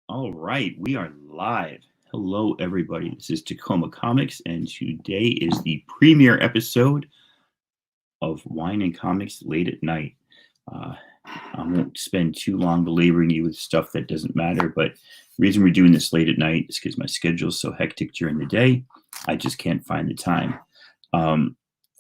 All right, we are live. Hello, everybody. This is Tacoma Comics, and today is the premiere episode of Wine and Comics Late at Night. Uh, I won't spend too long belaboring you with stuff that doesn't matter, but the reason we're doing this late at night is because my schedule is so hectic during the day, I just can't find the time. Um,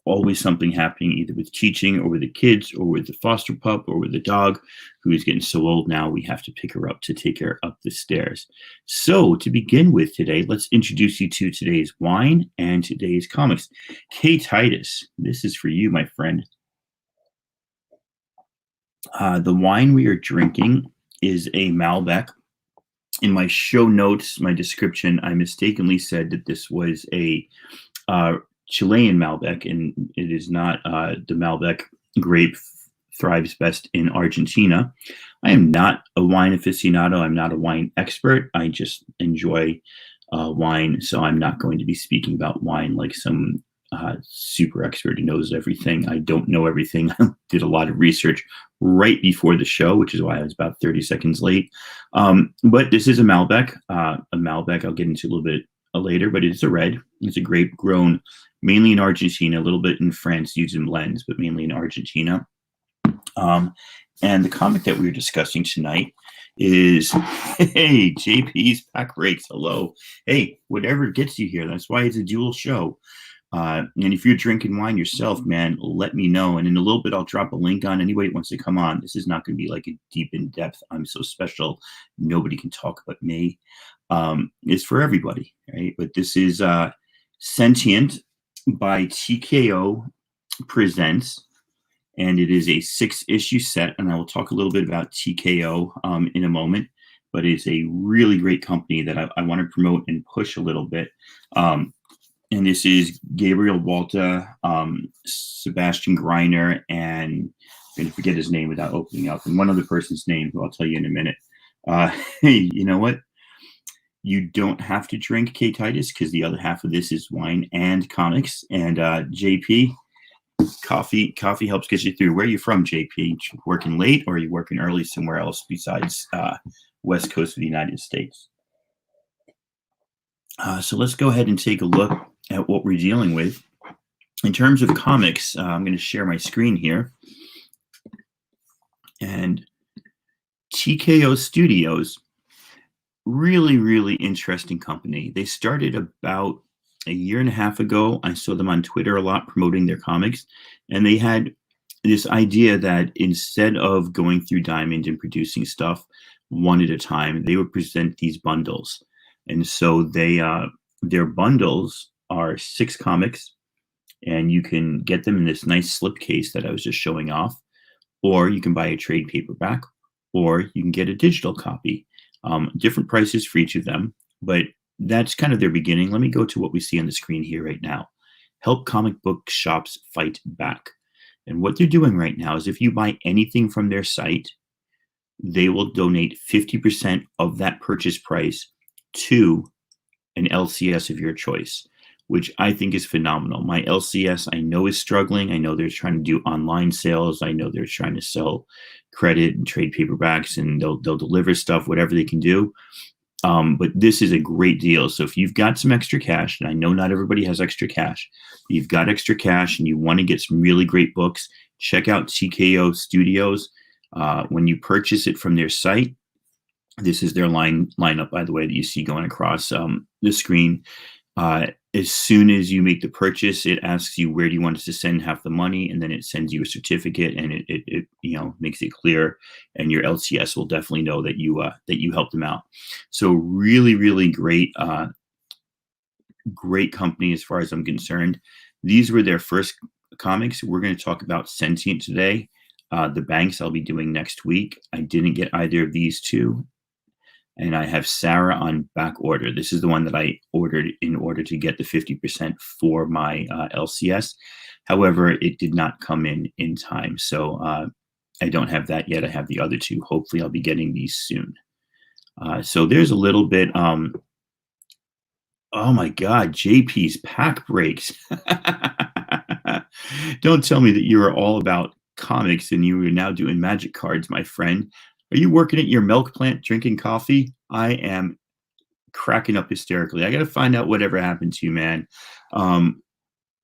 Always something happening either with teaching or with the kids or with the foster pup or with the dog who is getting so old now we have to pick her up to take her up the stairs. So to begin with today, let's introduce you to today's wine and today's comics. Kay Titus, this is for you, my friend. The wine we are drinking is a Malbec. In my show notes, my description, I mistakenly said that this was a Chilean Malbec, and it is not. The Malbec grape thrives best in Argentina. I am not a wine aficionado. I'm not a wine expert. I just enjoy wine, so I'm not going to be speaking about wine like some super expert who knows everything. I don't know everything. I did a lot of research right before the show, which is why I was about 30 seconds late. But this is a Malbec. I'll get into a little bit later, but it's a red. It's a grape grown mainly in Argentina, a little bit in France using blends, but mainly in Argentina. And the comic that we're discussing tonight is, hey, JP's Pack Breaks. Hello. Hey, whatever gets you here. That's why it's a dual show. And if you're drinking wine yourself, man, let me know. And in a little bit, I'll drop a link on anybody who wants to come on. This is not going to be like a deep in depth. I'm so special. Nobody can talk but me. It's for everybody, right? But this is Sentient by TKO Presents. And it is a 6-issue set. And I will talk a little bit about TKO in a moment. But it's a really great company that I want to promote and push a little bit. And this is Gabriel Walta, Sebastian Girner, and I'm going to forget his name without opening up, and one other person's name who I'll tell you in a minute. Hey, you know what? You don't have to drink K Titus because the other half of this is wine and comics. And JP, coffee helps get you through. Where are you from, JP? Working late, or are you working early somewhere else besides West Coast of the United States? So let's go ahead and take a look at what we're dealing with. In terms of comics, I'm going to share my screen here. And TKO Studios, really, really interesting company. They started about a year and a half ago. I saw them on Twitter a lot promoting their comics. And they had this idea that instead of going through Diamond and producing stuff one at a time, they would present these bundles. And so their bundles are 6 comics, and you can get them in this nice slipcase that I was just showing off, or you can buy a trade paperback, or you can get a digital copy. Different prices for each of them, but that's kind of their beginning. Let me go to what we see on the screen here right now. Help comic book shops fight back. And what they're doing right now is if you buy anything from their site, they will donate 50% of that purchase price to an LCS of your choice, which I think is phenomenal. My LCS, I know, is struggling. I know they're trying to do online sales. I know they're trying to sell credit and trade paperbacks, and they'll deliver stuff, whatever they can do. But this is a great deal. So if you've got some extra cash, and I know not everybody has extra cash, but you've got extra cash and you want to get some really great books, check out TKO Studios. When you purchase it from their site, this is their lineup, by the way, that you see going across the screen. As soon as you make the purchase, it asks you where do you want us to send half the money, and then it sends you a certificate, and it makes it clear, and your LCS will definitely know that you helped them out. So really, really great company as far as I'm concerned. These were their first comics. We're going to talk about Sentient today. The Banks I'll be doing next week. I didn't get either of these two. And I have Sarah on back order. This is the one that I ordered in order to get the 50% for my LCS. However, it did not come in time. So I don't have that yet. I have the other two. Hopefully, I'll be getting these soon. So there's a little bit. Oh, my God. JP's Pack Breaks. Don't tell me that you are all about comics and you are now doing magic cards, my friend. Are you working at your milk plant drinking coffee? I am cracking up hysterically. I got to find out whatever happened to you, man.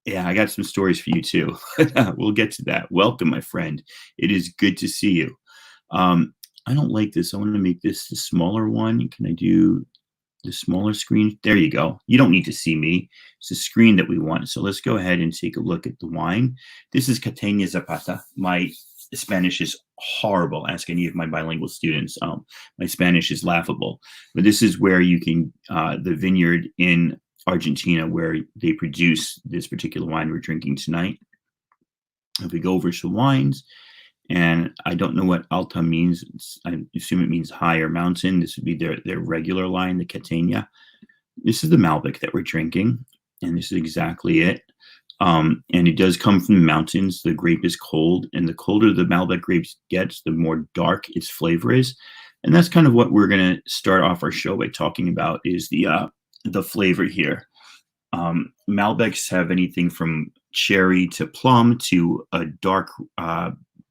Yeah, I got some stories for you too. We'll get to that. Welcome, my friend. It is good to see you. I don't like this. I want to make this the smaller one. Can I do the smaller screen? There you go. You don't need to see me. It's the screen that we want. So let's go ahead and take a look at the wine. This is Catania Zapata. My Spanish is horrible. Ask any of my bilingual students. My Spanish is laughable. But this is where you can, the vineyard in Argentina where they produce this particular wine we're drinking tonight. If we go over some wines, and I don't know what alta means. I assume it means high or mountain. This would be their regular line, the Catania. This is the Malbec that we're drinking, and this is exactly it. And it does come from the mountains. The grape is cold, and the colder the Malbec grapes gets, the more dark its flavor is. And that's kind of what we're going to start off our show by talking about is the flavor here. Malbecs have anything from cherry to plum to a dark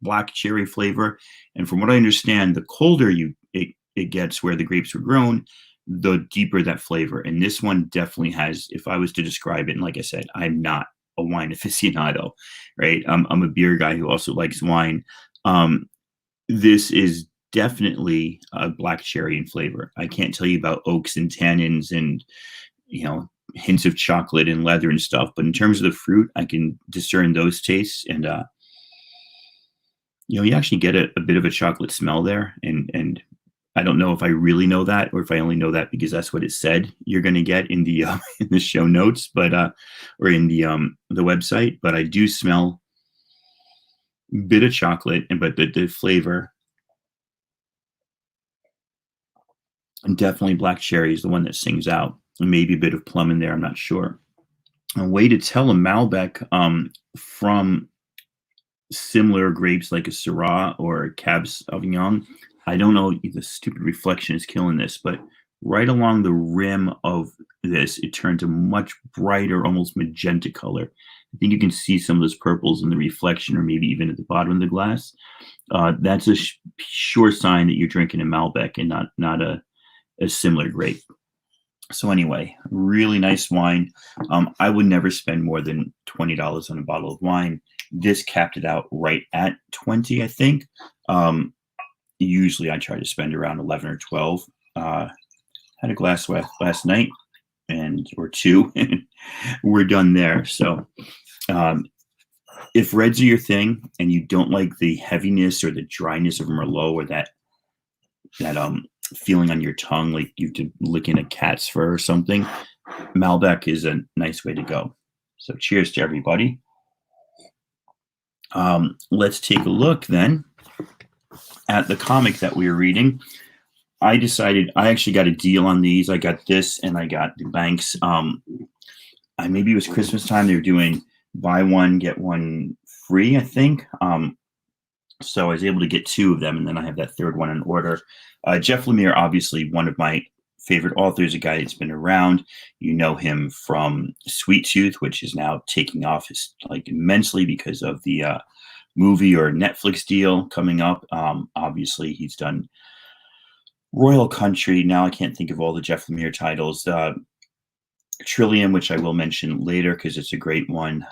black cherry flavor. And from what I understand, the colder it gets where the grapes were grown, the deeper that flavor. And this one definitely has, if I was to describe it, and like I said, I'm not a wine aficionado, right? I'm a beer guy who also likes wine. This is definitely a black cherry in flavor. I can't tell you about oaks and tannins and, hints of chocolate and leather and stuff. But in terms of the fruit, I can discern those tastes. And, you actually get a bit of a chocolate smell there. And I don't know if I really know that or if I only know that because that's what it said you're going to get in the in the show notes, but or in the website. But I do smell a bit of chocolate, but the flavor, and definitely black cherry is the one that sings out. And maybe a bit of plum in there. I'm not sure. A way to tell a Malbec from similar grapes like a Syrah or a Cab Sauvignon. I don't know, the stupid reflection is killing this, but right along the rim of this, it turns a much brighter, almost magenta color. I think you can see some of those purples in the reflection or maybe even at the bottom of the glass. That's a sure sign that you're drinking a Malbec and not a similar grape. So anyway, really nice wine. I would never spend more than $20 on a bottle of wine. This capped it out right at 20, I think. Usually I try to spend around 11 or 12. Had a glass last night or two, and we're done there. So if reds are your thing and you don't like the heaviness or the dryness of Merlot or that feeling on your tongue like you've been licking a cat's fur or something, Malbec is a nice way to go. So cheers to everybody. Let's take a look then at the comic that we were reading. I decided I actually got a deal on these. I got this and I got the Banks. Maybe it was Christmas time. They were doing buy one, get one free, I think. So I was able to get two of them, and then I have that third one in order. Jeff Lemire, obviously one of my favorite authors, a guy that's been around. You know him from Sweet Tooth, which is now taking off immensely because of the movie or Netflix deal coming up. Obviously, he's done Royal Country. Now I can't think of all the Jeff Lemire titles. Trillium, which I will mention later because it's a great one.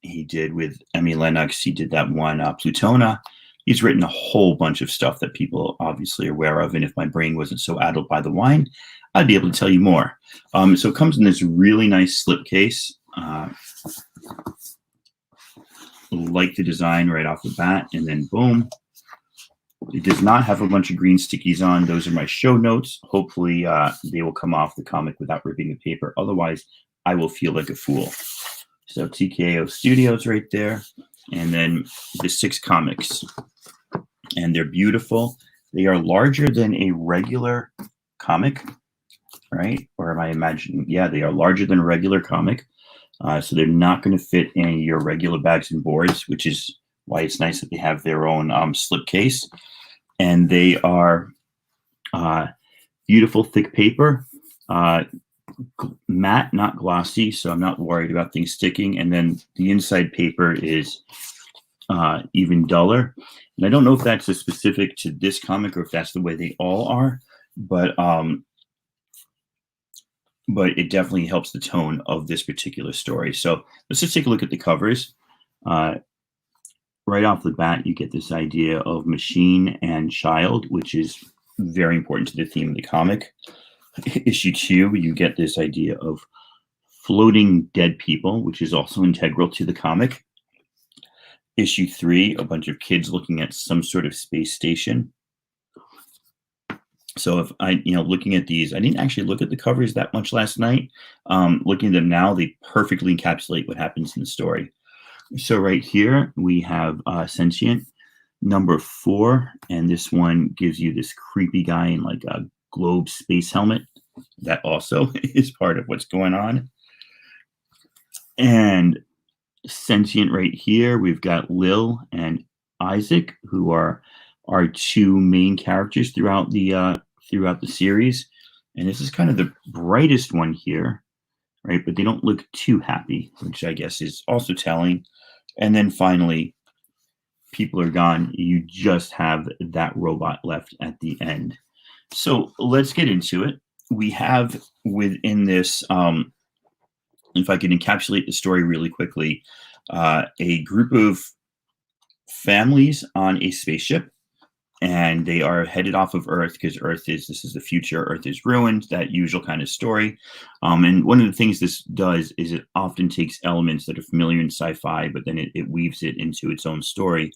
He did with Emmy Lennox. He did that one, Plutona. He's written a whole bunch of stuff that people obviously are aware of. And if my brain wasn't so addled by the wine, I'd be able to tell you more. So it comes in this really nice slipcase. Like the design right off the bat. And then boom. It does not have a bunch of green stickies on. Those are my show notes. Hopefully they will come off the comic without ripping the paper. Otherwise, I will feel like a fool. So TKO Studios right there. And then the 6 comics. And they're beautiful. They are larger than a regular comic, right? Or am I imagining? Yeah, they are larger than a regular comic. So they're not going to fit in your regular bags and boards, which is why it's nice that they have their own slipcase. And they are beautiful, thick paper. Matte, not glossy, so I'm not worried about things sticking. And then the inside paper is even duller. And I don't know if that's specific to this comic or if that's the way they all are, but it definitely helps the tone of this particular story. So let's just take a look at the covers. Uh, right off the bat, you get this idea of machine and child, which is very important to the theme of the comic. Issue 2, you get this idea of floating dead people, which is also integral to the comic. Issue 3, a bunch of kids looking at some sort of space station. So if I, looking at these, I didn't actually look at the covers that much last night. Looking at them now, they perfectly encapsulate what happens in the story. So right here, we have Sentient, number 4, and this one gives you this creepy guy in like a globe space helmet. That also is part of what's going on. And Sentient right here, we've got Lil and Isaac, who are our 2 main characters throughout the series. And this is kind of the brightest one here, right? But they don't look too happy, which I guess is also telling. And then finally, people are gone. You just have that robot left at the end. So let's get into it. We have within this, if I can encapsulate the story really quickly, a group of families on a spaceship, and they are headed off of Earth because this is the future. Earth is ruined, that usual kind of story. And one of the things this does is it often takes elements that are familiar in sci-fi, but then it weaves it into its own story.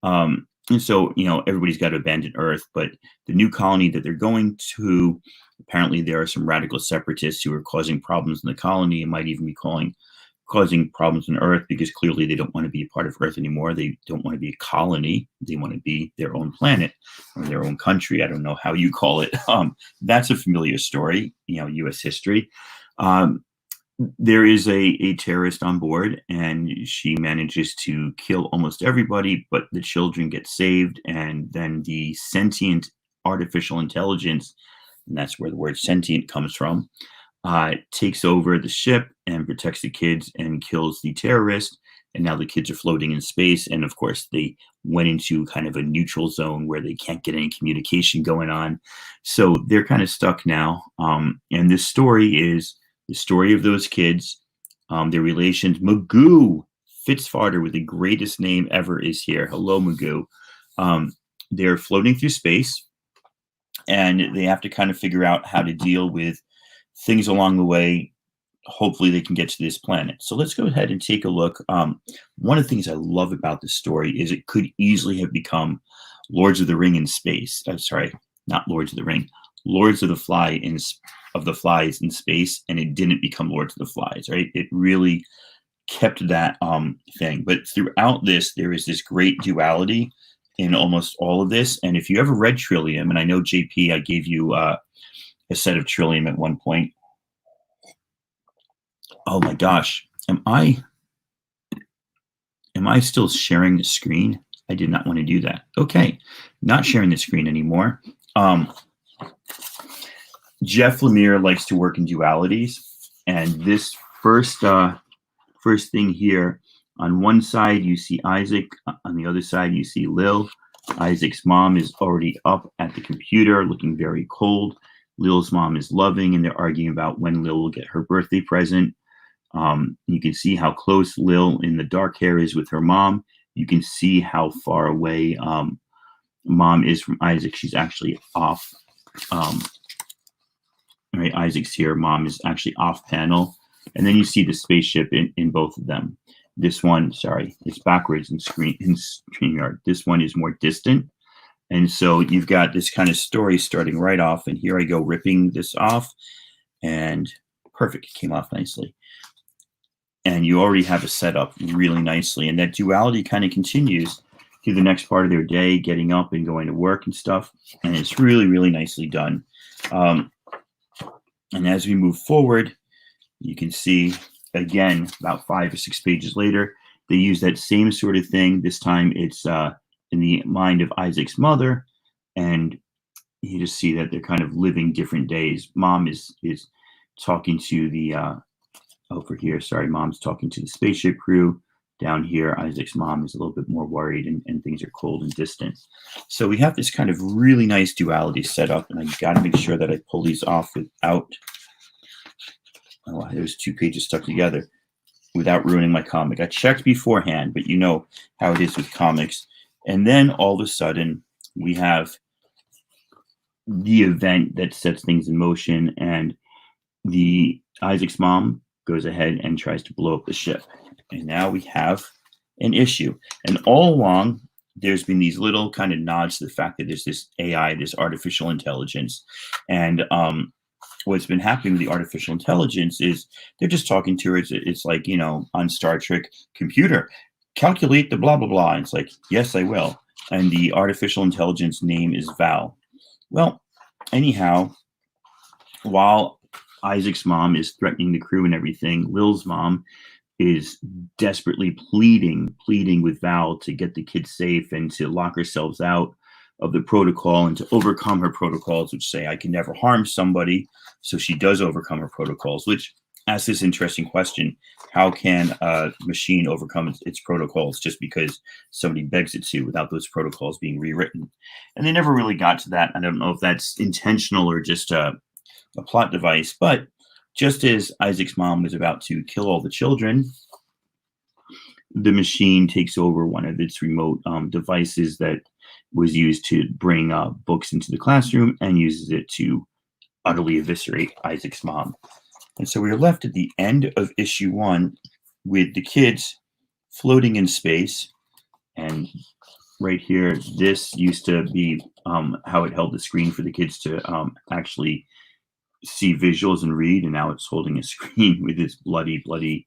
And so, everybody's got to abandon Earth, but the new colony that they're going to, apparently there are some radical separatists who are causing problems in the colony and might even be causing problems on Earth because clearly they don't want to be a part of Earth anymore. They don't want to be a colony. They want to be their own planet or their own country. I don't know how you call it. That's a familiar story, U.S. history. There is a terrorist on board, and she manages to kill almost everybody, but the children get saved, and then the sentient artificial intelligence, and that's where the word sentient comes from, takes over the ship and protects the kids and kills the terrorist. And now the kids are floating in space. And of course, they went into kind of a neutral zone where they can't get any communication going on. So they're kind of stuck now. And this story is the story of those kids, their relations. Magoo Fitzfarter, with the greatest name ever, is here. Hello, Magoo. They're floating through space, and they have to kind of figure out how to deal with things along the way. Hopefully they can get to this planet. So let's go ahead and take a look. One of the things I love about this story is it could easily have become Lords of the Ring in space. Sorry, not Lords of the Ring. Lords of the Flies in space, and it didn't become Lords of the Flies, right? It really kept that thing. But throughout this, there is this great duality in almost all of this. And if you ever read Trillium, and I know JP, I gave you a set of Trillium at one point. Oh my gosh, am I still sharing the screen? I did not want to do that. Okay, not sharing the screen anymore. Jeff Lemire likes to work in dualities, and this first thing here, on one side you see Isaac, on the other side you see Lil. Isaac's mom is already up at the computer looking very cold. Lil's mom is loving, and they're arguing about when Lil will get her birthday present. You can see how close Lil in the dark hair is with her mom. You can see how far away mom is from Isaac. She's actually off. Right, Isaac's here. Mom is actually off panel. And then you see the spaceship in both of them. This one, sorry, it's backwards in StreamYard. This one is more distant. And so you've got this kind of story starting right off. And here I go ripping this off. And perfect, it came off nicely. And you already have it set up really nicely. And that duality kind of continues through the next part of their day, getting up and going to work and stuff. And it's really, really nicely done. And as we move forward, you can see, again, about 5 or 6 pages later, they use that same sort of thing. This time it's in the mind of Isaac's mother. And you just see that they're kind of living different days. Mom is talking to the... over here, sorry, mom's talking to the spaceship crew. Down here, Isaac's mom is a little bit more worried, and things are cold and distant. So we have this kind of really nice duality set up, and I got to make sure that I pull these off without, oh, there's 2 pages stuck together, without ruining my comic. I checked beforehand, but you know how it is with comics. And then all of a sudden, we have the event that sets things in motion, and the Isaac's mom goes ahead and tries to blow up the ship. And now we have an issue. And all along, there's been these little kind of nods to the fact that there's this AI, this artificial intelligence. And what's been happening with the artificial intelligence is they're just talking to her. It's like, you know, on Star Trek, computer, calculate the blah, blah, blah. And it's like, yes, I will. And the artificial intelligence name is Val. Well, anyhow, while Isaac's mom is threatening the crew and everything, Lil's mom is desperately pleading with Val to get the kids safe and to lock herself out of the protocol and to overcome her protocols, which say I can never harm somebody. So she does overcome her protocols, which asks this interesting question: how can a machine overcome its protocols just because somebody begs it to, without those protocols being rewritten? And they never really got to that. I don't know if that's intentional or just a plot device, but just as Isaac's mom was about to kill all the children, the machine takes over one of its remote devices that was used to bring books into the classroom and uses it to utterly eviscerate Isaac's mom. And so we are left at the end of issue 1 with the kids floating in space. And right here, this used to be how it held the screen for the kids to actually see visuals and read, and now it's holding a screen with its bloody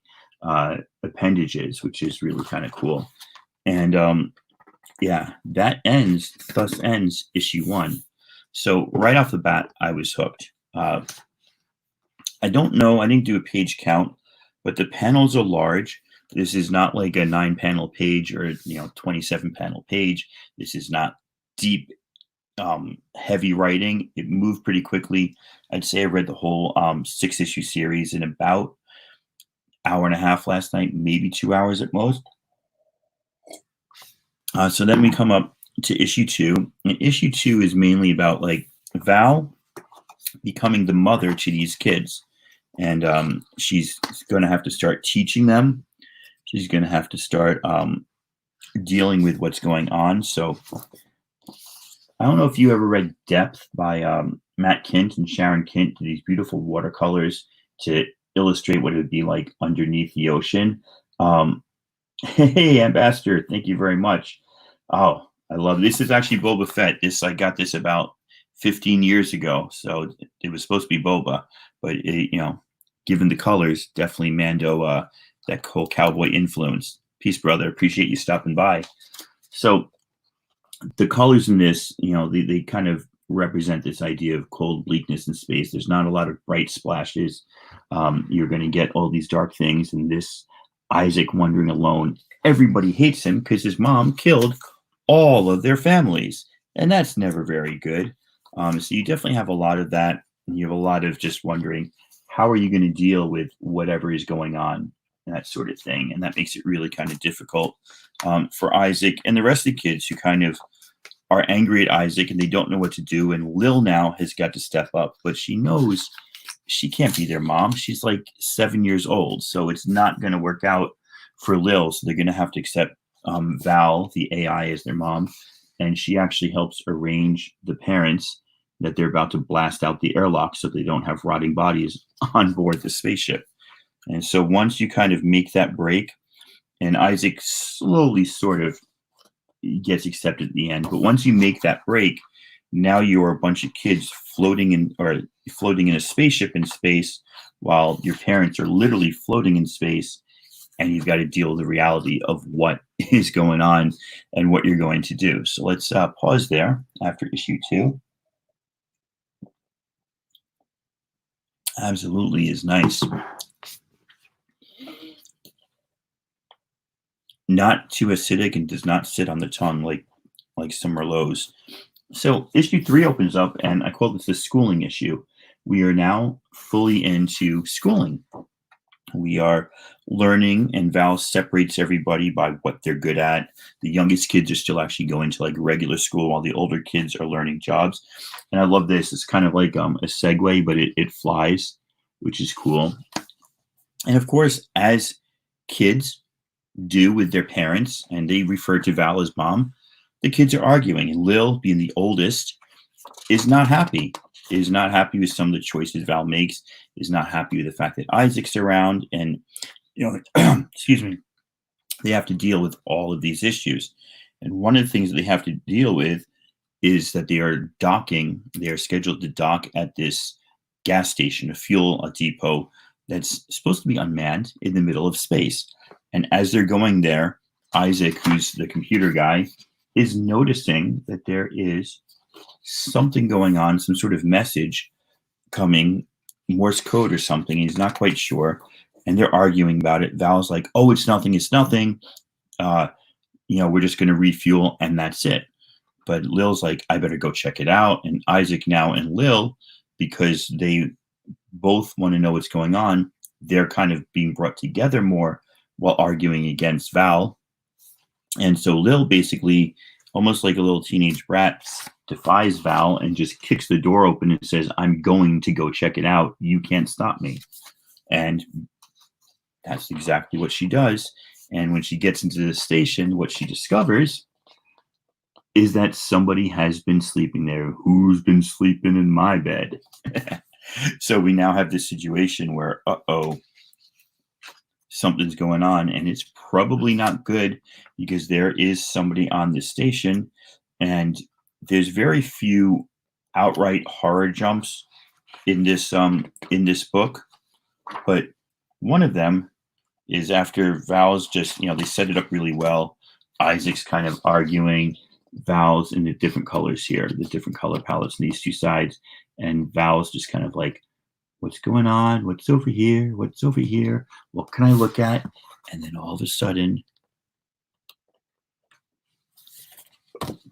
appendages, which is really kind of cool. And yeah, thus ends issue 1. So right off the bat, I was hooked. I don't know, I didn't do a page count, but the panels are large. This is not like a 9-panel page or 27-panel page. This is not deep, heavy writing. It moved pretty quickly. I'd say I read the whole 6-issue series in about hour and a half last night, maybe 2 hours at most. So then we come up to issue 2, and issue 2 is mainly about like Val becoming the mother to these kids, and she's going to have to start teaching them. She's going to have to start dealing with what's going on. So I don't know if you ever read Depth by Matt Kint and Sharon Kint, these beautiful watercolors to illustrate what it would be like underneath the ocean. Hey, Ambassador, thank you very much. Oh, I love this. Is actually Boba Fett. I got this about 15 years ago, so it was supposed to be Boba, but given the colors, definitely Mando, that whole cowboy influence. Peace, brother. Appreciate you stopping by. So the colors in this, they kind of represent this idea of cold bleakness in space. There's not a lot of bright splashes. You're going to get all these dark things, and this Isaac wandering alone. Everybody hates him because his mom killed all of their families, and that's never very good. So you definitely have a lot of that, and you have a lot of just wondering, how are you going to deal with whatever is going on, and that sort of thing. And that makes it really kind of difficult for Isaac and the rest of the kids who kind of are angry at Isaac and they don't know what to do. And Lil now has got to step up, but she knows she can't be their mom. She's like 7 years old, so it's not going to work out for Lil. So they're going to have to accept Val, the AI, as their mom. And she actually helps arrange the parents that they're about to blast out the airlock so they don't have rotting bodies on board the spaceship. And so once you kind of make that break, and Isaac slowly sort of gets accepted at the end, but once you make that break, now you're a bunch of kids floating in a spaceship in space while your parents are literally floating in space, and you've got to deal with the reality of what is going on and what you're going to do. So let's pause there after issue 2. Absolutely is nice. Not too acidic and does not sit on the tongue like some Merlots. So issue 3 opens up, and I call this the schooling issue. We are now fully into schooling. We are learning, and Val separates everybody by what they're good at. The youngest kids are still actually going to like regular school while the older kids are learning jobs. And I love this. It's kind of like a segue, but it flies, which is cool. And of course, as kids do with their parents, and they refer to Val as mom, the kids are arguing. And Lil, being the oldest, is not happy. Is not happy with some of the choices Val makes. Is not happy with the fact that Isaac's around, and excuse me, they have to deal with all of these issues. And one of the things that they have to deal with is that they are docking. They are scheduled to dock at this gas station, a fuel depot that's supposed to be unmanned in the middle of space. And as they're going there, Isaac, who's the computer guy, is noticing that there is something going on, some sort of message coming, Morse code or something. He's not quite sure. And they're arguing about it. Val's like, oh, it's nothing. It's nothing. We're just going to refuel and that's it. But Lil's like, I better go check it out. And Isaac now and Lil, because they both want to know what's going on, they're kind of being brought together more while arguing against Val. And so Lil basically, almost like a little teenage brat, defies Val and just kicks the door open and says, I'm going to go check it out. You can't stop me. And that's exactly what she does. And when she gets into the station, what she discovers is that somebody has been sleeping there. Who's been sleeping in my bed? So we now have this situation where, something's going on, and it's probably not good because there is somebody on this station, and there's very few outright horror jumps in this book, but one of them is after Val's just, they set it up really well. Isaac's kind of arguing. Val's in the different colors here, the different color palettes on these two sides, and Val's just kind of like, what's going on? What's over here? What's over here? What can I look at? And then all of a sudden,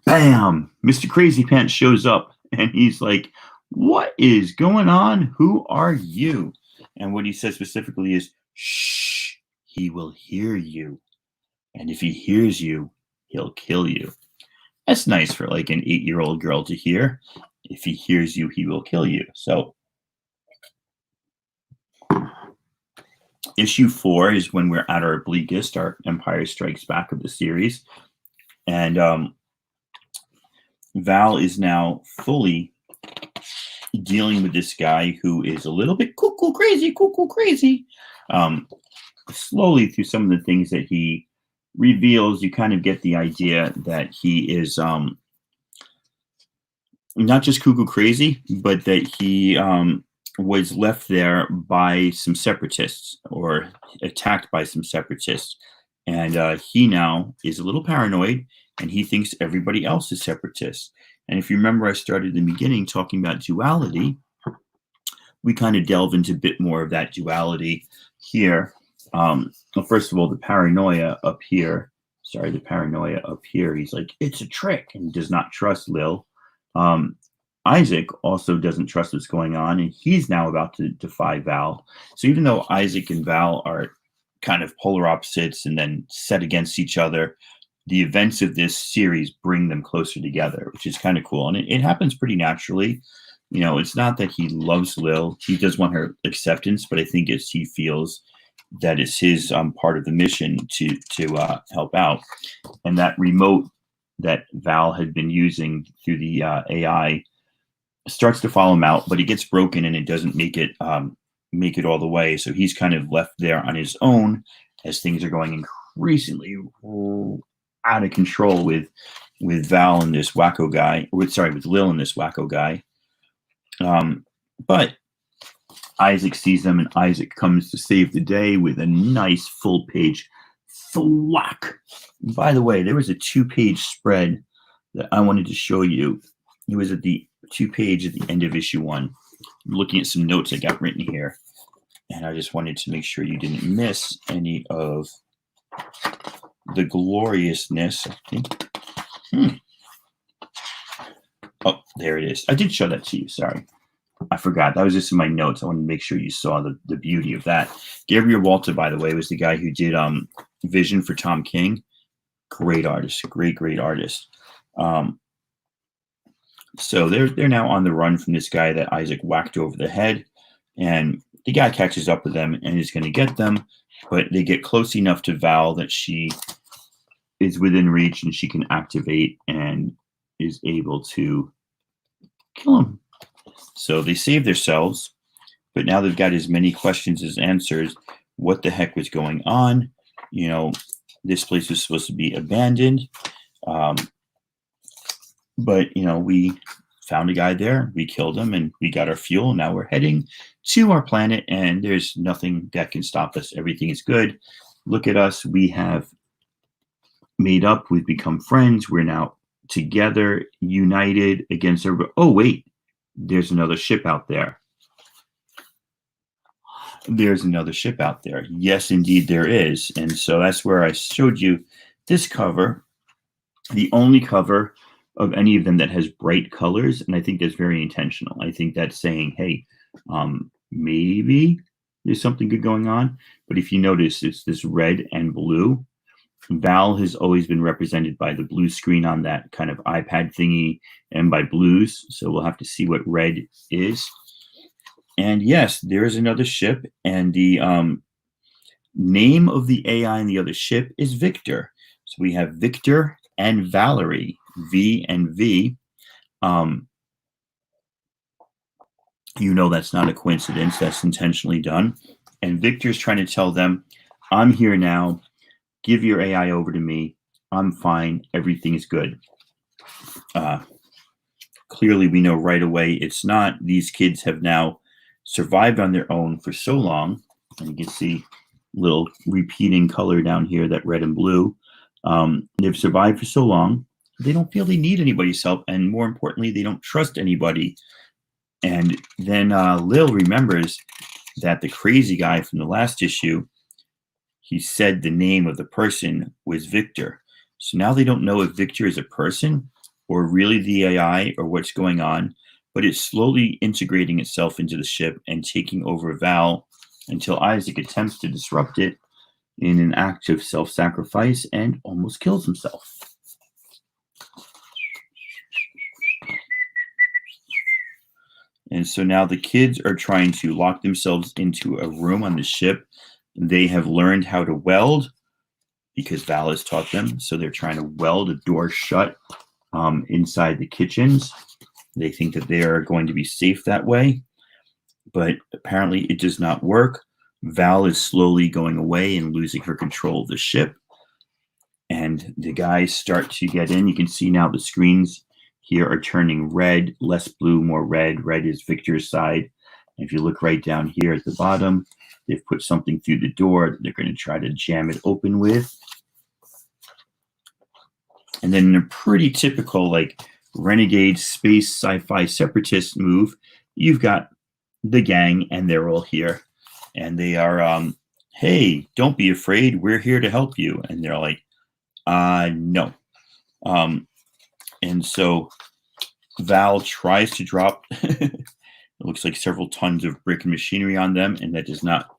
bam, Mr. Crazy Pants shows up, and he's like, what is going on? Who are you? And what he says specifically is, shh, he will hear you. And if he hears you, he'll kill you. That's nice for like an 8-year-old girl to hear. If he hears you, he will kill you. So issue 4 is when we're at our bleakest, our Empire Strikes Back of the series. And Val is now fully dealing with this guy who is a little bit cuckoo crazy. Slowly through some of the things that he reveals, you kind of get the idea that he is not just cuckoo crazy, but that he was left there by some separatists or attacked by some separatists. And he now is a little paranoid, and he thinks everybody else is separatists. And if you remember, I started in the beginning talking about duality. We kind of delve into a bit more of that duality here. Well, first of all, the paranoia up here. He's like, it's a trick, and does not trust Lil. Isaac also doesn't trust what's going on, and he's now about to defy Val. So even though Isaac and Val are kind of polar opposites and then set against each other, the events of this series bring them closer together, which is kind of cool. And it happens pretty naturally. It's not that he loves Lil. He does want her acceptance, but I think he feels that it's his part of the mission to help out. And that remote that Val had been using through the AI starts to follow him out, but it gets broken and it doesn't make it all the way. So he's kind of left there on his own as things are going increasingly out of control with Val and this wacko guy. With Lil and this wacko guy. But Isaac sees them, and Isaac comes to save the day with a nice full-page thwack. By the way, there was a 2-page spread that I wanted to show you. It was at the 2-page at the end of issue 1. I'm looking at some notes I got written here, and I just wanted to make sure you didn't miss any of the gloriousness. I think. Oh, there it is. I did show that to you. Sorry. I forgot. That was just in my notes. I wanted to make sure you saw the beauty of that. Gabriel Walta, by the way, was the guy who did Vision for Tom King. Great artist, great artist. So they're now on the run from this guy that Isaac whacked over the head, and the guy catches up with them and is going to get them, but they get close enough to Val that she is within reach and she can activate and is able to kill him. So they save themselves, but now they've got as many questions as answers. What the heck was going on? You know, this place was supposed to be abandoned. But, you know, we found a guy there, we killed him, and we got our fuel. Now we're heading to our planet, and there's nothing that can stop us. Everything is good. Look at us. We have made up. We've become friends. We're now together, united against everybody. Oh, wait. There's another ship out there. There's another ship out there. Yes, indeed, there is. And so that's where I showed you this cover, the only cover of any of them that has bright colors. And I think that's very intentional. I think that's saying, hey, maybe there's something good going on. But if you notice, it's this red and blue. Val has always been represented by the blue screen on that kind of iPad thingy and by blues. So we'll have to see what red is. And yes, there is another ship. And the name of the AI in the other ship is Victor. So we have Victor and Valerie, V and V. You know that's not a coincidence. That's intentionally done. And Victor's trying to tell them, I'm here now. Give your AI over to me. I'm fine. Everything is good. Clearly, we know right away it's not. These kids have now survived on their own for so long. And you can see little repeating color down here, that red and blue. They've survived for so long. They don't feel they need anybody's help. And more importantly, they don't trust anybody. And then Lil remembers that the crazy guy from the last issue, he said the name of the person was Victor. So now they don't know if Victor is a person or really the AI or what's going on, but it's slowly integrating itself into the ship and taking over Val until Isaac attempts to disrupt it in an act of self-sacrifice and almost kills himself. And so now the kids are trying to lock themselves into a room on the ship. They have learned how to weld because Val has taught them. So they're trying to weld a door shut inside the kitchens. They think that they are going to be safe that way. But apparently it does not work. Val is slowly going away and losing her control of the ship. And the guys start to get in. You can see now the screens here are turning red, less blue, more red. Red is Victor's side. And if you look right down here at the bottom, they've put something through the door that they're going to try to jam it open with. And then in a pretty typical like renegade space sci-fi separatist move, you've got the gang and they're all here. And they are, hey, don't be afraid. We're here to help you. And they're like, no. And so Val tries to drop, it looks like several tons of brick and machinery on them, and that does not.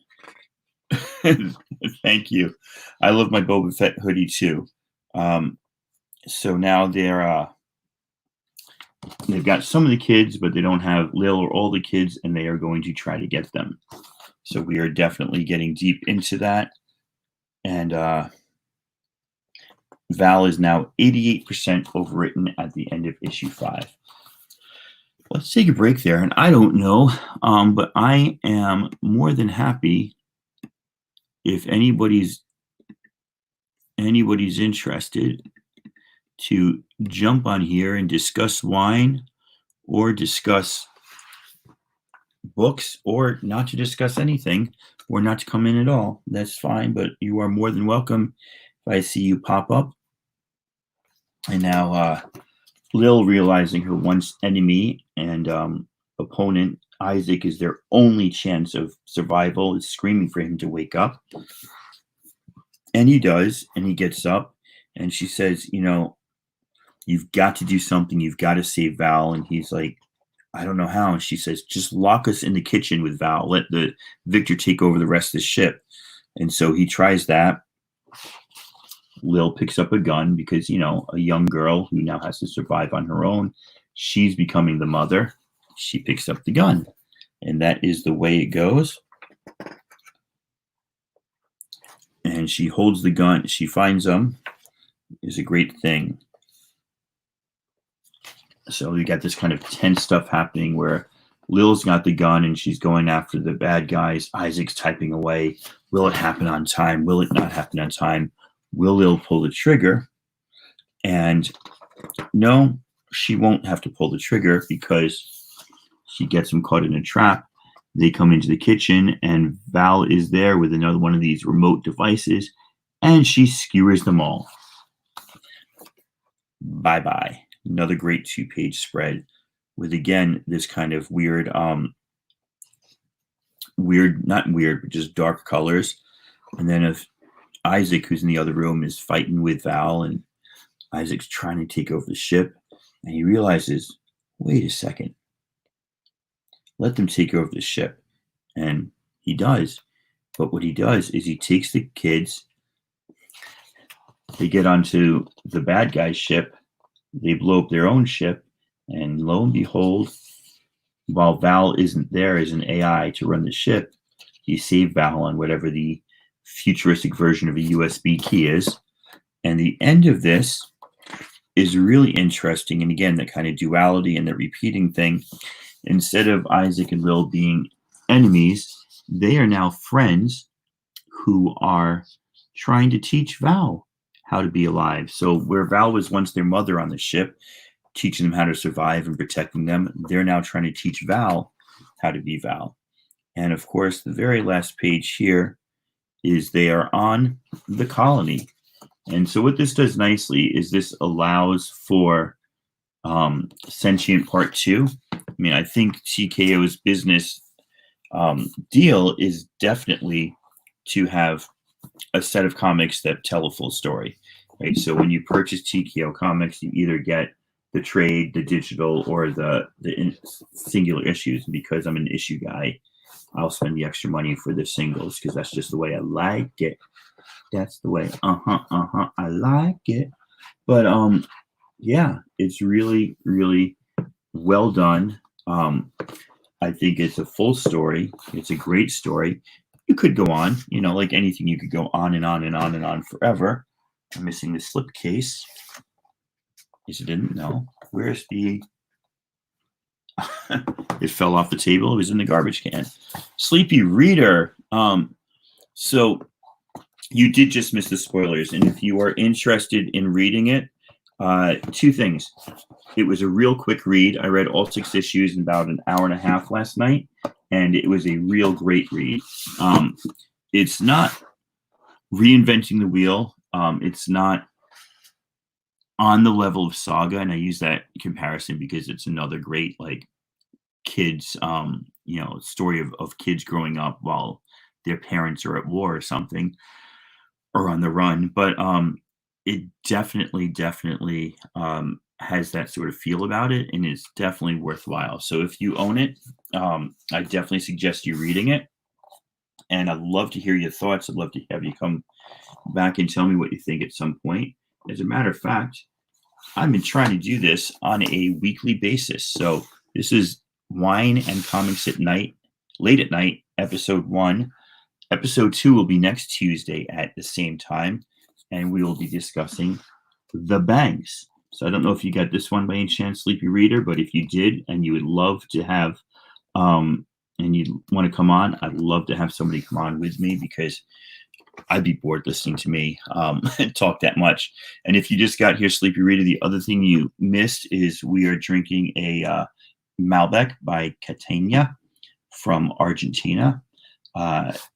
Thank you. I love my Boba Fett hoodie too. So now they've got some of the kids, but they don't have Lil or all the kids, and they are going to try to get them. So we are definitely getting deep into that. And Val is now 88% overwritten at the end of issue 5. Let's take a break there. And I don't know, but I am more than happy if anybody's interested to jump on here and discuss wine or discuss books or not to discuss anything or not to come in at all. That's fine, but you are more than welcome if I see you pop up. And now Lil, realizing her once enemy and opponent, Isaac, is their only chance of survival, is screaming for him to wake up. And he does, and he gets up, and she says, you know, you've got to do something. You've got to save Val. And he's like, I don't know how. And she says, just lock us in the kitchen with Val. Let the Victor take over the rest of the ship. And so he tries that. Lil picks up a gun because, a young girl who now has to survive on her own. She's becoming the mother. She picks up the gun. And that is the way it goes. And she holds the gun. She finds them. Is a great thing. So you got this kind of tense stuff happening where Lil's got the gun and she's going after the bad guys. Isaac's typing away. Will it happen on time? Will it not happen on time? Will Lil pull the trigger? And no, she won't have to pull the trigger because she gets them caught in a trap. They come into the kitchen and Val is there with another one of these remote devices and she skewers them all. Bye-bye. Another great 2-page spread with, again, this kind of weird, not weird, but just dark colors. And then if Isaac, who's in the other room, is fighting with Val and Isaac's trying to take over the ship. And he realizes, wait a second, let them take over the ship. And he does. But what he does is he takes the kids, they get onto the bad guy's ship, they blow up their own ship, and lo and behold, while Val isn't there as an AI to run the ship, he saved Val on whatever the futuristic version of a USB key is. And the end of this is really interesting. And again, that kind of duality and the repeating thing. Instead of Isaac and Lil being enemies, they are now friends who are trying to teach Val how to be alive. So where Val was once their mother on the ship, teaching them how to survive and protecting them, they're now trying to teach Val how to be Val. And of course, the very last page here is they are on the colony. And so what this does nicely is this allows for Sentient Part 2. I mean, I think TKO's business deal is definitely to have a set of comics that tell a full story, right? So when you purchase TKO comics, you either get the trade, the digital, or the singular issues. And because I'm an issue guy, I'll spend the extra money for the singles because that's just the way I like it. That's the way, I like it. But yeah, it's really, really well done. I think it's a full story. It's a great story. You could go on, like anything, you could go on and on and on and on forever. I'm missing the slipcase. Is it in? No. Where's the... It fell off the table. It was in the garbage can. Sleepy Reader. So you did just miss the spoilers. And if you are interested in reading it, 2 things. It was a real quick read. I read all 6 issues in about an hour and a half last night, and it was a real great read. It's not reinventing the wheel. It's not on the level of Saga, and I use that comparison because it's another great kids story of kids growing up while their parents are at war or something or on the run. But it definitely has that sort of feel about it, and it's definitely worthwhile. So if you own it, I definitely suggest you reading it. And I'd love to hear your thoughts. I'd love to have you come back and tell me what you think at some point. As a matter of fact, I've been trying to do this on a weekly basis. So this is Wine and Comics at Night, late at night, episode 1. Episode 2 will be next Tuesday at the same time, and we will be discussing The Bangs. So I don't know if you got this one by any chance, Sleepy Reader, but if you did and you would love to have, and you want to come on, I'd love to have somebody come on with me because I'd be bored listening to me talk that much. And if you just got here, Sleepy Reader, the other thing you missed is we are drinking a Malbec by Catania from Argentina.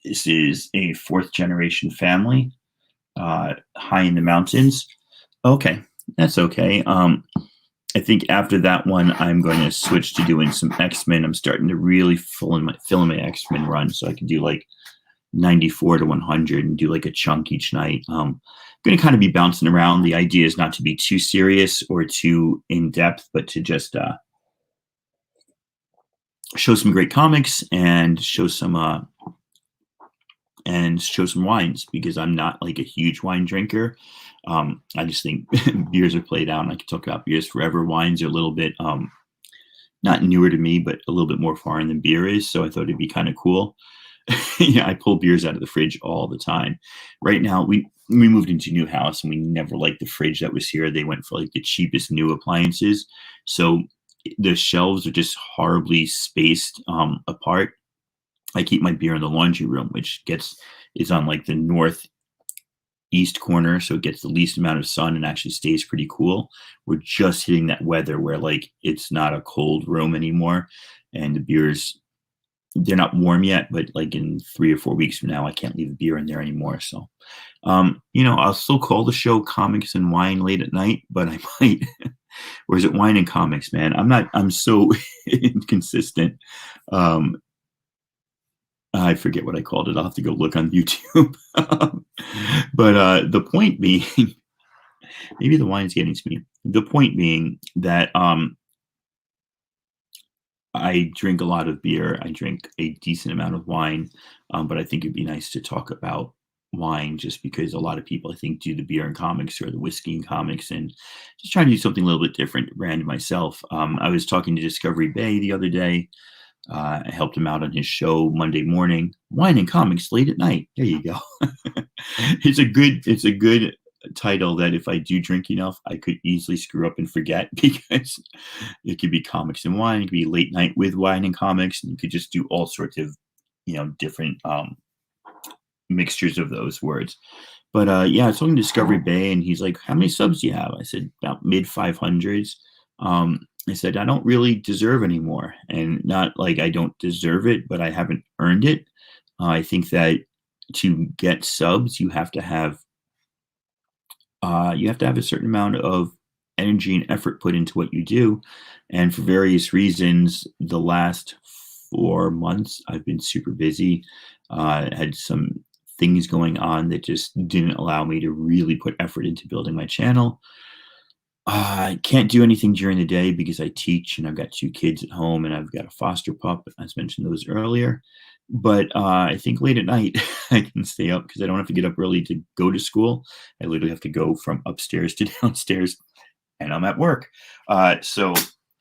This is a 4th generation family, high in the mountains. Okay, that's okay. I think after that one, I'm going to switch to doing some X-Men. I'm starting to really fill in my X-Men run, so I can do 94 to 100 and do a chunk each night. I'm going to kind of be bouncing around. The idea is not to be too serious or too in depth, but to just show some great comics and show some wines, because I'm not like a huge wine drinker. I just think beers are played out. And I could talk about beers forever. Wines are a little bit not newer to me, but a little bit more foreign than beer is. So I thought it'd be kind of cool. Yeah, I pull beers out of the fridge all the time. Right now, we moved into a new house and we never liked the fridge that was here. They went for like the cheapest new appliances, so the shelves are just horribly spaced apart. I keep my beer in the laundry room, which is on like the northeast corner, so it gets the least amount of sun and actually stays pretty cool. We're just hitting that weather where like it's not a cold room anymore, and the beers, they're not warm yet, but like in 3 or 4 weeks from now, I can't leave a beer in there anymore. So, I'll still call the show Comics and Wine Late at Night, but I might, or is it Wine and Comics, man? I'm so inconsistent. I forget what I called it. I'll have to go look on YouTube. But the point being, maybe the wine's getting to me. The point being that I drink a lot of beer. I drink a decent amount of wine, but I think it'd be nice to talk about wine, just because a lot of people, I think, do the beer and comics or the whiskey and comics, and just trying to do something a little bit different to brand myself. I was talking to Discovery Bay the other day. I helped him out on his show Monday morning. Wine and Comics Late at Night. There you go. It's a good title that if I do drink enough, I could easily screw up and forget, because it could be comics and wine, it could be late night with wine and comics, and you could just do all sorts of, different mixtures of those words. But yeah, I was talking to Discovery Bay, and he's like, "How many subs do you have?" I said, "About mid 500s." I said, "I don't really deserve anymore," and not like I don't deserve it, but I haven't earned it. I think that to get subs, you have to have a certain amount of energy and effort put into what you do. And for various reasons, the last 4 months, I've been super busy. Had some things going on that just didn't allow me to really put effort into building my channel. I can't do anything during the day because I teach and I've got 2 kids at home and I've got a foster pup, as mentioned those earlier. But I think late at night I can stay up because I don't have to get up early to go to school. I literally have to go from upstairs to downstairs, and I'm at work. So,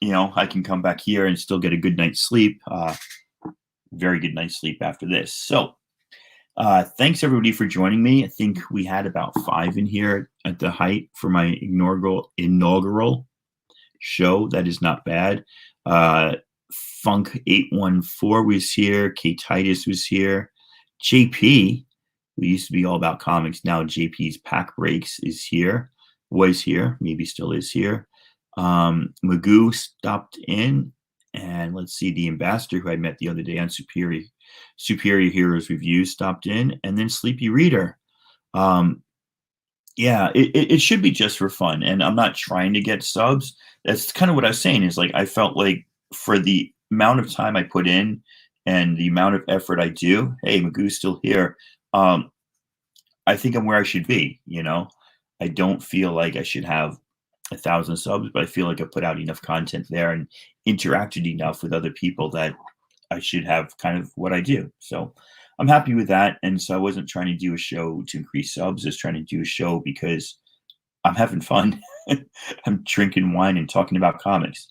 I can come back here and still get a good night's sleep. Very good night's sleep after this. So, thanks everybody for joining me. I think we had about 5 in here at the height for my inaugural show. That is not bad. Funk 814 was here. K Titus was here. JP, who used to be all about comics, now JP's Pack Breaks is here. Was here, maybe still is here. Magoo stopped in, and let's see, the ambassador who I met the other day on Superior Heroes Reviews stopped in, and then Sleepy Reader. Yeah, it should be just for fun, and I'm not trying to get subs. That's kind of what I was saying, is like I felt like for the amount of time I put in and the amount of effort I do, hey, Magoo's still here. I think I'm where I should be. I don't feel like I should have 1,000 subs, but I feel like I put out enough content there and interacted enough with other people that I should have kind of what I do. So I'm happy with that. And so I wasn't trying to do a show to increase subs. I was trying to do a show because I'm having fun. I'm drinking wine and talking about comics.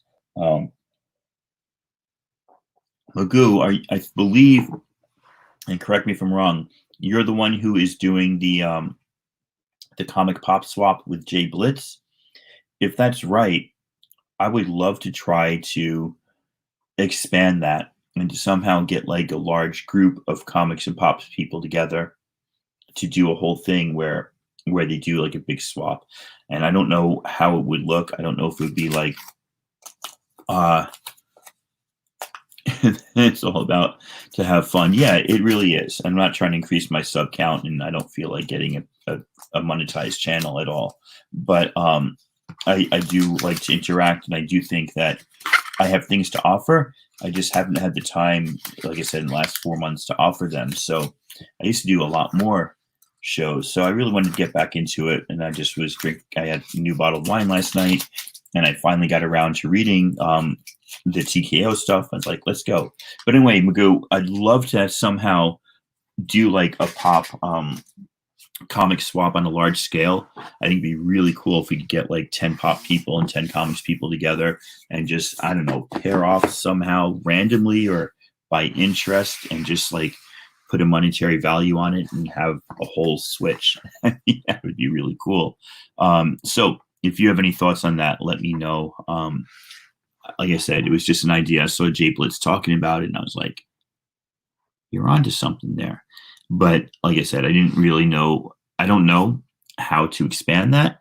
Magoo, I believe, and correct me if I'm wrong, you're the one who is doing the comic pop swap with Jay Blitz. If that's right, I would love to try to expand that and to somehow get like a large group of comics and pops people together to do a whole thing where they do like a big swap. And I don't know how it would look. I don't know if it would be like it's all about to have fun. Yeah, it really is. I'm not trying to increase my sub count, and I don't feel like getting a monetized channel at all. But I do like to interact, and I do think that I have things to offer. I just haven't had the time, like I said, in the last 4 months to offer them. So I used to do a lot more shows. So I really wanted to get back into it, and I just was I had a new bottle of wine last night, and I finally got around to reading the TKO stuff. I was like, let's go. But anyway, Magoo, I'd love to somehow do like a pop comic swap on a large scale. I think it'd be really cool if we could get like 10 pop people and 10 comics people together and just, I don't know, pair off somehow randomly or by interest and just like put a monetary value on it and have a whole switch. That would be really cool. So if you have any thoughts on that, let me know. Like I said, it was just an idea. I saw Jay Blitz talking about it and I was like, you're onto something there. But like I said, I didn't really know. I don't know how to expand that.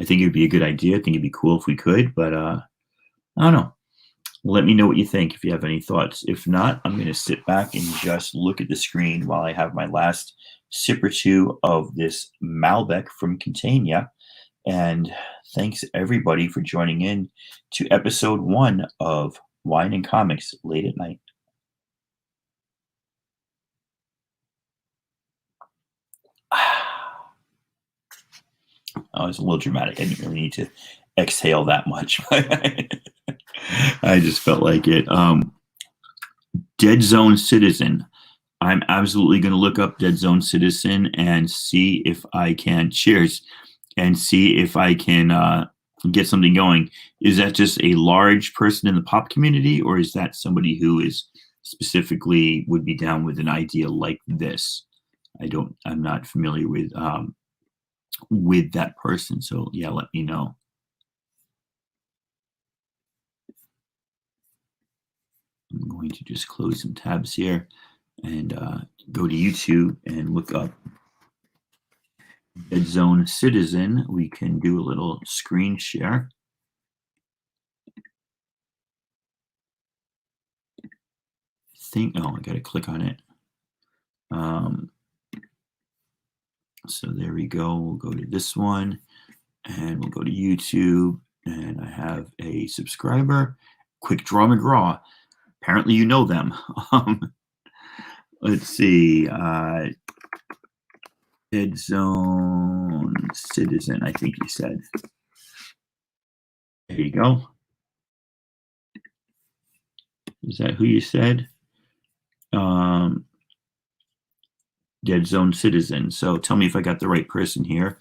I think it'd be a good idea. I think it'd be cool if we could, but I don't know. Let me know what you think if you have any thoughts. If not, I'm going to sit back and just look at the screen while I have my last sip or two of this Malbec from Catania. And thanks everybody for joining in to episode 1 of Wine and Comics Late at Night. Oh, it's a little dramatic. I didn't really need to exhale that much. I just felt like it. Dead Zone Citizen. I'm absolutely going to look up Dead Zone Citizen and see if I can, cheers, and see if I can get something going. Is that just a large person in the pop community, or is that somebody who is specifically would be down with an idea like this? I'm not familiar with that person. So yeah, let me know. I'm going to just close some tabs here and go to YouTube and look up Dead Zone Citizen. We can do a little screen share. I got to click on it. So there we go. We'll go to this one and we'll go to YouTube, and I have a subscriber, Quick Draw McGraw. Apparently you know them. Let's see. Dead Zone Citizen, I think you said. There you go. Is that who you said? Dead Zone Citizen. So tell me if I got the right person here.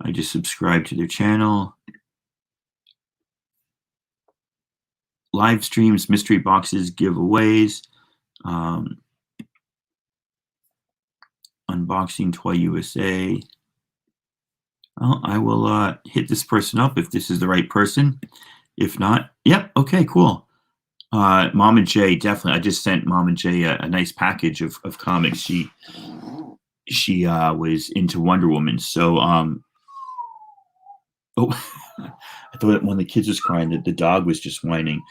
I just subscribed to their channel. Live streams, mystery boxes, giveaways, unboxing Toy USA. Well, I will hit this person up if this is the right person. If not, yep, okay, cool. Mama J, definitely. I just sent Mama J a nice package of comics. She was into Wonder Woman. So, I thought one of the kids was crying, that the dog was just whining.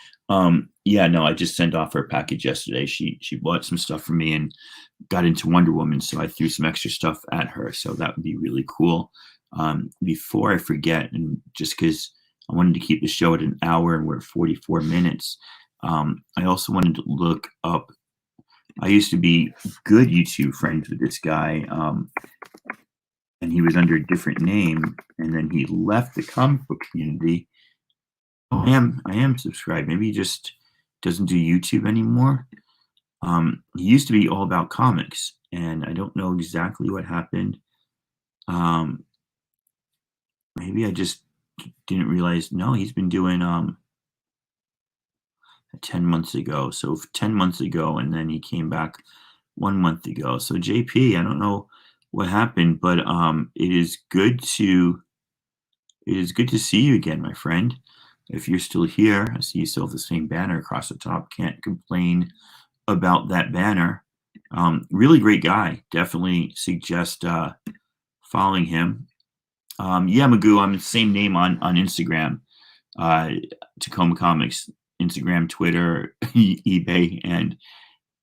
Yeah, no, I just sent off her package yesterday. She bought some stuff for me and got into Wonder Woman, so I threw some extra stuff at her. So that would be really cool. Before I forget, and just because I wanted to keep the show at an hour and we're at 44 minutes, I also wanted to look up. I used to be good YouTube friends with this guy, and he was under a different name, and then he left the comic book community. Oh, I am subscribed. Maybe he just doesn't do YouTube anymore. He used to be all about comics, and I don't know exactly what happened. Maybe I just didn't realize. No, he's been doing 10 months ago. So 10 months ago, and then he came back 1 month ago. So JP, I don't know what happened, but it is good to see you again, my friend. If you're still here, I see you still have the same banner across the top. Can't complain about that banner. Really great guy. Definitely suggest following him. Yeah, Magoo, I'm the same name on Instagram. Tacoma Comics, Instagram, Twitter, eBay,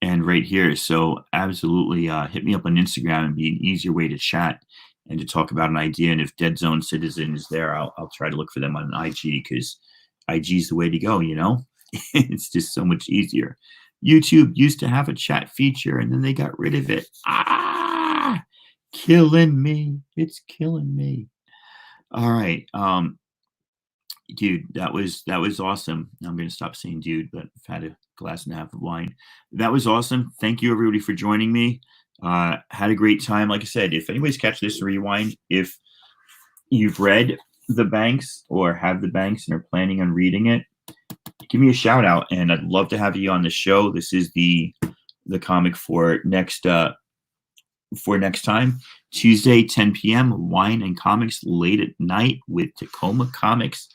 and right here. So absolutely hit me up on Instagram and be an easier way to chat and to talk about an idea. And if Dead Zone Citizen is there, I'll try to look for them on an IG, because IG is the way to go, you know? It's just so much easier. YouTube used to have a chat feature and then they got rid of it. Killing me. It's killing me. All right. Dude, that was awesome. I'm gonna stop saying dude, but I've had a glass and a half of wine. That was awesome. Thank you everybody for joining me. Had a great time. Like I said, if anybody's catch this rewind, if you've read the Banks or have the Banks and are planning on reading it, give me a shout out, and I'd love to have you on the show. This is the comic for next time, Tuesday, 10 p.m. Wine and Comics late at night with Tacoma Comics.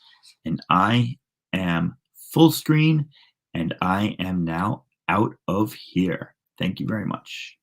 And I am full screen, and I am now out of here. Thank you very much.